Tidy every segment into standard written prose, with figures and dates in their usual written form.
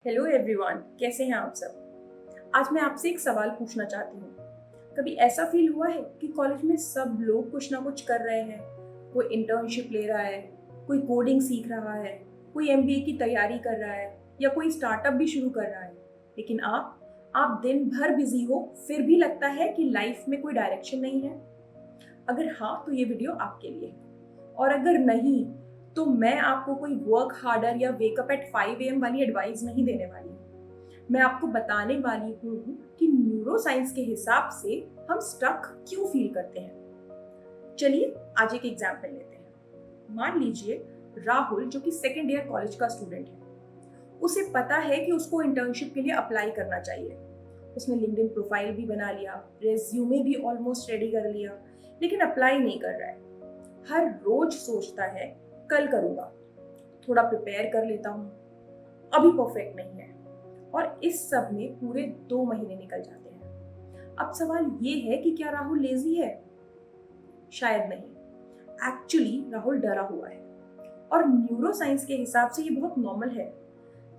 Hello everyone, कैसे हैं आप सब। आज मैं आपसे एक सवाल पूछना चाहती हूँ। कभी ऐसा फील हुआ है कि कॉलेज में सब लोग कुछ ना कुछ कर रहे हैं। कोई इंटर्नशिप ले रहा है, कोई कोडिंग सीख रहा है, कोई एमबीए की तैयारी कर रहा है या कोई स्टार्टअप भी शुरू कर रहा है। लेकिन आप दिन भर बिजी हो, फिर भी लगता है कि लाइफ में कोई डायरेक्शन नहीं है। अगर हाँ, तो ये वीडियो आपके लिए है। और अगर नहीं, तो मैं आपको कोई वर्क हार्डर या वेकअप एट 5 AM वाली एडवाइस नहीं देने वाली। मैं आपको बताने वाली हूँ कि न्यूरो साइंस के हिसाब से हम स्टक क्यों फील करते हैं। चलिए आज एक एग्जाम्पल लेते हैं। मान लीजिए राहुल, जो कि सेकेंड ईयर कॉलेज का स्टूडेंट है, उसे पता है कि उसको इंटर्नशिप के लिए अप्लाई करना चाहिए। उसने लिंक्डइन प्रोफाइल भी बना लिया, रेज्यूमे भी ऑलमोस्ट रेडी कर लिया, लेकिन अप्लाई नहीं कर रहा है। हर रोज सोचता है कल करूंगा, थोड़ा प्रिपेयर कर लेता हूँ, अभी परफेक्ट नहीं है। और इस सब में पूरे 2 महीने निकल जाते हैं। अब सवाल ये है कि क्या राहुल लेजी है? शायद नहीं। एक्चुअली राहुल डरा हुआ है। और न्यूरो साइंस के हिसाब से ये बहुत नॉर्मल है।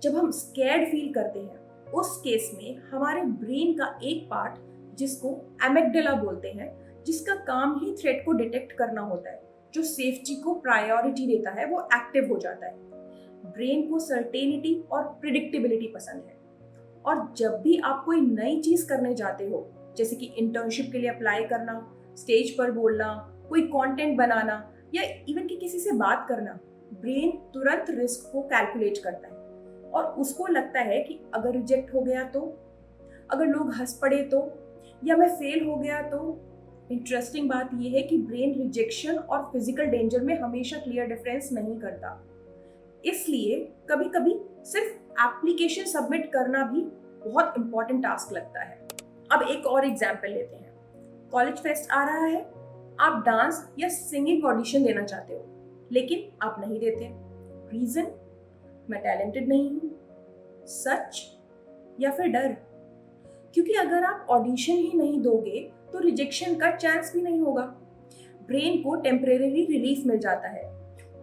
जब हम स्कैर्ड फील करते हैं, उस केस में हमारे ब्रेन का एक पार्ट, जिसको एमिगडाला बोलते हैं, जिसका काम ही थ्रेट को डिटेक्ट करना होता है, जो सेफ्टी को प्रायोरिटी देता है, वो एक्टिव हो जाता है। ब्रेन को सर्टेनिटी और प्रिडिक्टेबिलिटी पसंद है। और जब भी आप कोई नई चीज करने जाते हो, जैसे कि इंटर्नशिप के लिए अप्लाई करना, स्टेज पर बोलना, कोई कंटेंट बनाना या इवन कि किसी से बात करना, ब्रेन तुरंत रिस्क को कैलकुलेट करता है। और उसको लगता है कि अगर रिजेक्ट हो गया तो, अगर लोग हंस पड़े तो, या मैं फेल हो गया तो। इंटरेस्टिंग बात यह है कि ब्रेन रिजेक्शन और फिजिकल डेंजर में हमेशा क्लियर डिफरेंस नहीं करता। इसलिए कभी कभी सिर्फ एप्लीकेशन सबमिट करना भी बहुत इंपॉर्टेंट टास्क लगता है। अब एक और एग्जाम्पल लेते हैं। कॉलेज फेस्ट आ रहा है, आप डांस या सिंगिंग ऑडिशन देना चाहते हो, लेकिन आप नहीं देते। रीजन? मैं टैलेंटेड नहीं हूँ, सच, या फिर डर? क्योंकि अगर आप ऑडिशन ही नहीं दोगे तो रिजेक्शन का चांस भी नहीं होगा। ब्रेन को टेम्परेरी रिलीफ मिल जाता है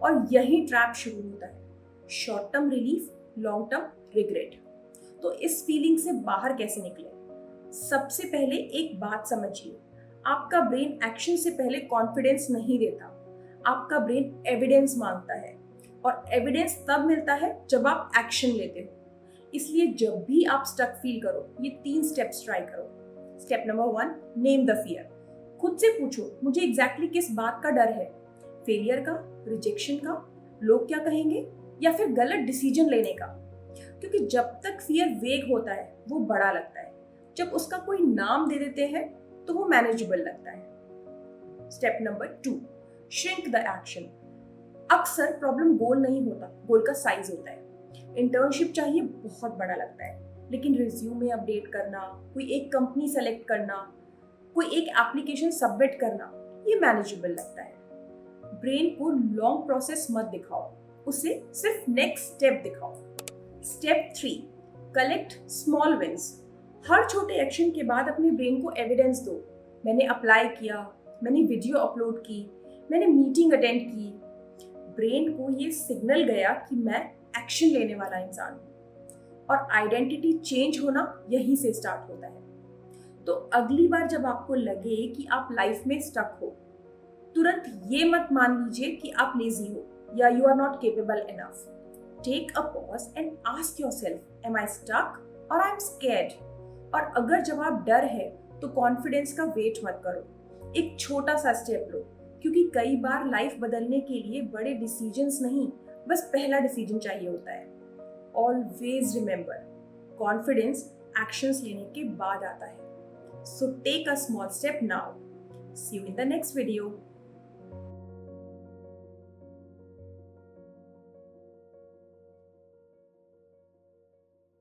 और यही ट्रैप शुरू होता है। Short term relief, long term regret. तो इस फीलिंग से बाहर कैसे निकले? सबसे पहले एक बात समझिए, आपका ब्रेन एक्शन से पहले कॉन्फिडेंस नहीं देता। आपका ब्रेन एविडेंस मांगता है, और एविडेंस तब मिलता है जब आप एक्शन लेते हो। इसलिए जब भी आप स्टक फील करो, ये 3 स्टेप्स ट्राई करो। Step number 1, name the fear. खुद से पूछो, मुझे एग्जैक्टली किस बात का डर है? फेलियर का, रिजेक्शन का, लोग क्या कहेंगे, या फिर गलत डिसीजन लेने का? क्योंकि जब तक फियर वेग होता है वो बड़ा लगता है, जब उसका कोई नाम दे देते हैं तो वो मैनेजेबल लगता है। Step number 2, shrink the action. अक्सर प्रॉब्लम गोल नहीं होता, गोल का साइज होता है। इंटर्नशिप चाहिए बहुत बड़ा लगता है, लेकिन रिज्यूमे अपडेट करना, कोई एक कंपनी सेलेक्ट करना, कोई एक एप्लीकेशन सबमिट करना, ये मैनेजेबल लगता है। ब्रेन को लॉन्ग प्रोसेस मत दिखाओ, उसे सिर्फ नेक्स्ट स्टेप दिखाओ। Step 3, collect small wins. हर छोटे एक्शन के बाद अपने ब्रेन को एविडेंस दो। मैंने अप्लाई किया, मैंने वीडियो अपलोड की, मैंने मीटिंग अटेंड की। ब्रेन को ये सिग्नल गया कि मैं एक्शन लेने वाला इंसान हूँ। और आइडेंटिटी चेंज होना यहीं से स्टार्ट होता है। तो अगली बार जब आपको लगे कि आप लाइफ में स्टक हो, तुरंत ये मत मान लीजिए कि आप लेजी हो या you are not capable enough. Take a pause and ask yourself, am I stuck और आई एम स्कैर्ड? और अगर जवाब डर है तो कॉन्फिडेंस का वेट मत करो, एक छोटा सा स्टेप लो। क्योंकि कई बार लाइफ बदलने के लिए बड़े डिसीजंस नहीं, बस पहला डिसीजन चाहिए होता है। ऑलवेज रिमेंबर, कॉन्फिडेंस एक्शंस लेने के बाद आता है। So take a small step now. See you in the next video.